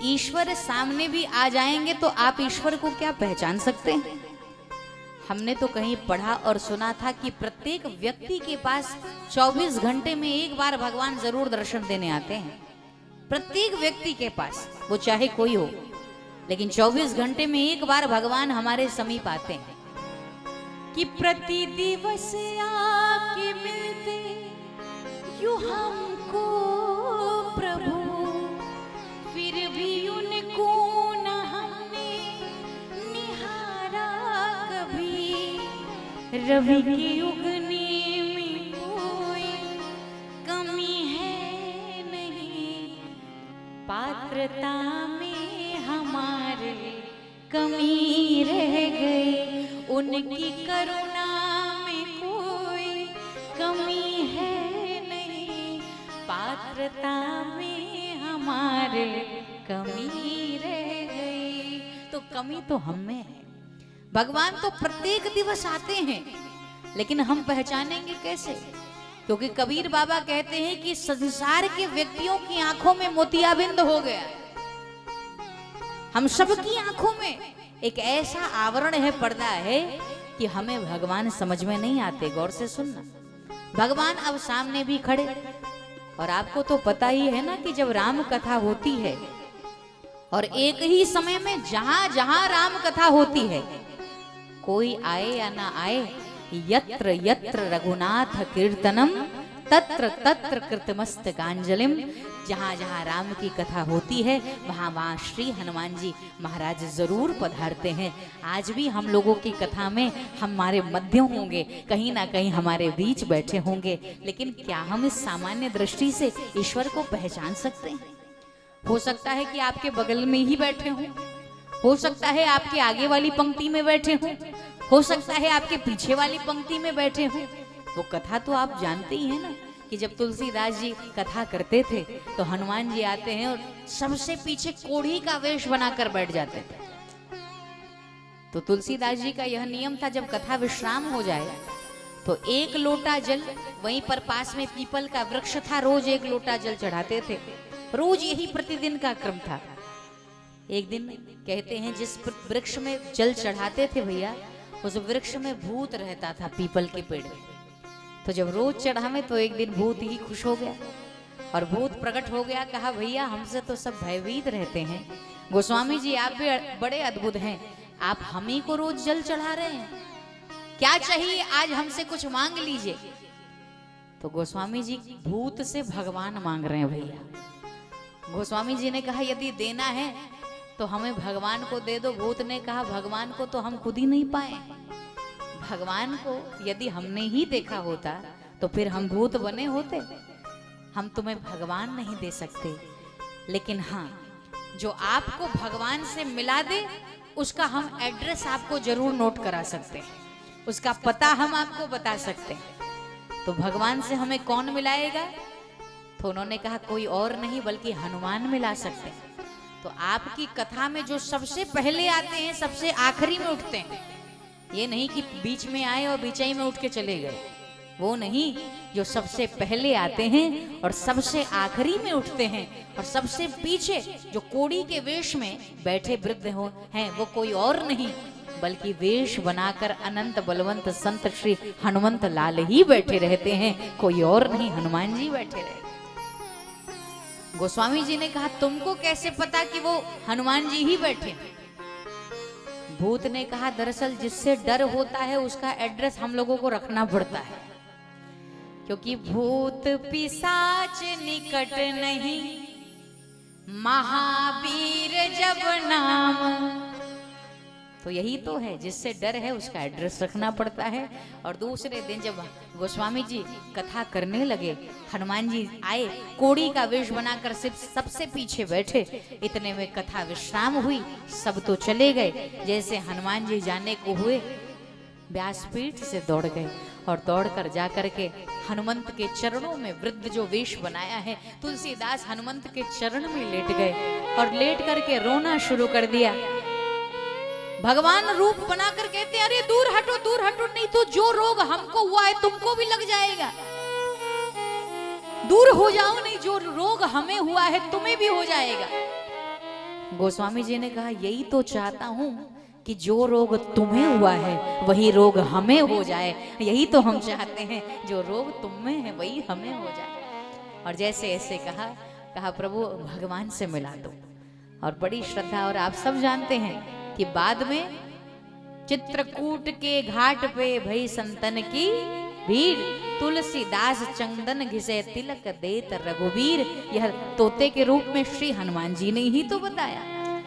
ईश्वर सामने भी आ जाएंगे तो आप ईश्वर को क्या पहचान सकते हैं? हमने तो कहीं पढ़ा और सुना था कि प्रत्येक व्यक्ति के पास 24 घंटे में एक बार भगवान जरूर दर्शन देने आते हैं। प्रत्येक व्यक्ति के पास, वो चाहे कोई हो, लेकिन 24 घंटे में एक बार भगवान हमारे समीप आते हैं कि प्रति दिवस आके मिलते यूं हमको प्रभु, फिर भी उनको न हमने निहारा कभी। रवि की उगने में कोई कमी है नहीं, पात्रता में हमारे कमी रह गई। उनकी करुणा में कोई कमी है नहीं, पात्रता में हमारे कमी रह गई। तो कमी तो हम में है। भगवान तो प्रत्येक दिवस आते हैं, लेकिन हम पहचानेंगे कैसे? क्योंकि कबीर बाबा कहते हैं कि संसार के व्यक्तियों की आंखों में मोतियाबिंद हो गया। हम सबकी आंखों में एक ऐसा आवरण है, पर्दा है कि हमें भगवान समझ में नहीं आते। गौर से सुनना, भगवान अब सामने भी खड़े। और आपको तो पता ही है ना कि जब राम कथा होती है और एक ही समय में जहां जहां राम कथा होती है, कोई आए या ना आए, यत्र यत्र रघुनाथ कीर्तनम तत्र तत्र कृतमस्तकांजलिम। जहां जहां राम की कथा होती है वहां वहां श्री हनुमान जी महाराज जरूर पधारते हैं। आज भी हम लोगों की कथा में हमारे मध्य होंगे, कहीं ना कहीं हमारे बीच बैठे होंगे। लेकिन क्या हम इस सामान्य दृष्टि से ईश्वर को पहचान सकते हैं? हो सकता है कि आपके बगल में ही बैठे हों, हो सकता है आपके आगे वाली पंक्ति में बैठे हों, हो सकता है आपके पीछे वाली पंक्ति में बैठे हों। वो कथा तो आप जानते ही हैं ना कि जब तुलसीदास जी कथा करते थे तो हनुमान जी आते हैं और सबसे पीछे कोढ़ी का वेश बनाकर बैठ जाते थे। तो तुलसीदास जी का यह नियम था, जब कथा विश्राम हो जाए तो एक लोटा जल, वहीं पर पास में पीपल का वृक्ष था, रोज एक लोटा जल चढ़ाते थे। रोज यही प्रतिदिन का क्रम था। एक दिन कहते हैं जिस वृक्ष में जल चढ़ाते थे भैया, उस वृक्ष में भूत रहता था, पीपल के पेड़ में। तो जब रोज चढ़ावे तो एक दिन भूत ही खुश हो गया और भूत प्रकट हो गया। कहा भैया हमसे तो सब भयभीत रहते हैं, गोस्वामी जी आप भी बड़े अद्भुत हैं, आप हम ही को रोज जल चढ़ा रहे हैं, क्या चाहिए आज हमसे कुछ मांग लीजिए। तो गोस्वामी जी भूत से भगवान मांग रहे हैं भैया। गोस्वामी जी ने कहा यदि देना है तो हमें भगवान को दे दो। भूत ने कहा भगवान को तो हम खुद ही नहीं पाए, भगवान को यदि हमने ही देखा होता तो फिर हम भूत बने होते। हम तुम्हें भगवान नहीं दे सकते, लेकिन हाँ जो आपको भगवान से मिला दे उसका हम एड्रेस आपको जरूर नोट करा सकते हैं, उसका पता हम आपको बता सकते हैं। तो भगवान से हमें कौन मिलाएगा? तो उन्होंने कहा कोई और नहीं बल्कि हनुमान मिला सकते हैं। तो आपकी कथा में जो सबसे पहले आते हैं सबसे आखिरी में उठते हैं। ये नहीं कि बीच में आए और बीचाई में उठ के चले गए, वो नहीं। जो सबसे पहले आते हैं और सबसे आखिरी में उठते हैं और सबसे पीछे जो कोड़ी के वेश में बैठे वृद्ध हो हैं, वो कोई और नहीं बल्कि वेश बनाकर अनंत बलवंत संत श्री हनुमंत लाल ही बैठे रहते हैं, कोई और नहीं, हनुमान जी बैठे रहते। गोस्वामी जी ने कहा तुमको कैसे पता कि वो हनुमान जी ही बैठे? भूत ने कहा दरअसल जिससे डर होता है उसका एड्रेस हम लोगों को रखना पड़ता है, क्योंकि भूत पिशाच निकट नहीं, महावीर जब नाम। तो यही तो है, जिससे डर है उसका एड्रेस रखना पड़ता है। और दूसरे दिन जब गोस्वामी जी कथा करने लगे, हनुमान जी आए, कोड़ी का वेश बनाकर सिर्फ सबसे पीछे बैठे। इतने में कथा विश्राम हुई, सब तो चले गए। जैसे हनुमान जी जाने को हुए, व्यासपीठ से दौड़ गए और दौड़कर जाकर के हनुमंत के चरणों में, वृद्ध जो वेश बनाया है तुलसीदास, हनुमंत के चरण में लेट गए और लेट करके रोना शुरू कर दिया। भगवान रूप बनाकर कहते अरे दूर हटो, नहीं तो जो रोग हमको हुआ है तुमको भी लग जाएगा। दूर हो जाओ, नहीं जो रोग हमें हुआ है तुम्हें भी हो जाएगा। गोस्वामी जी ने कहा यही तो चाहता हूं कि जो रोग तुम्हें हुआ है वही रोग हमें हो जाए। यही तो हम चाहते हैं, जो रोग तुम में है वही हमें हो जाए। और जैसे ऐसे कहा प्रभु भगवान से मिला दो। और बड़ी श्रद्धा, और आप सब जानते हैं कि बाद में चित्रकूट के घाट पे भई संतन की भीड़, तुलसीदास चंदन घिसे तिलक देत रघुवीर। यह तोते के रूप में श्री हनुमान जी ने ही तो बताया।